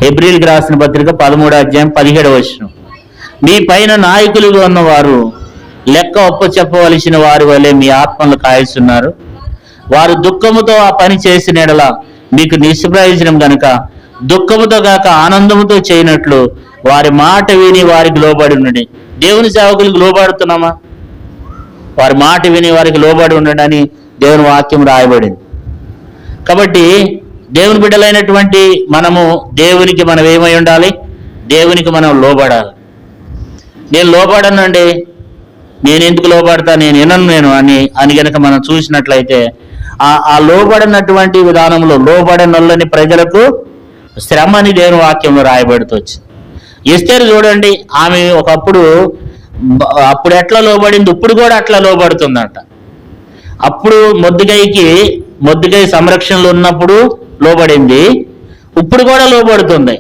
హెబ్రీయులకు రాసిన పత్రిక 13వ అధ్యాయం 17వ వచనం. మీ పైన నాయకులుగా ఉన్నవారు లెక్క ఒప్పచెప్పవలసిన వారి వలె మీ ఆత్మలు కాయిస్తున్నారు. వారు దుఃఖముతో ఆ పని చేసిన యెడల మీకు నిష్ప్రయోజనం గనుక దుఃఖముతో కాక ఆనందముతో చేయనట్లు వారి మాట విని వారికి లోబడి ఉండండి. దేవుని సేవకులకు లోబడుతున్నామా? వారి మాట విని వారికి లోబడి ఉండండి అని దేవుని వాక్యం రాయబడింది. కాబట్టి దేవుని బిడ్డలైనటువంటి మనము దేవునికి మనం ఏమై ఉండాలి? దేవునికి మనం లోబడాలి. నేను లోబడనండి, నేను ఎందుకు లోబడతా, నేను వినను అని గనక మనం చూసినట్లయితే ఆ లోబడినటువంటి విధానంలో లోబడనొల్లని ప్రజలకు శ్రమ అని దేవుని వాక్యంలో రాయబడుతూ వచ్చింది. ఎస్తేరు చూడండి, ఆమె ఒకప్పుడు అప్పుడు ఎట్లా లోబడింది, ఇప్పుడు కూడా అట్లా లోబడుతుందంట. అప్పుడు మొద్దుకై సంరక్షణలో ఉన్నప్పుడు లోబడింది, ఇప్పుడు కూడా లోబడుతుంది.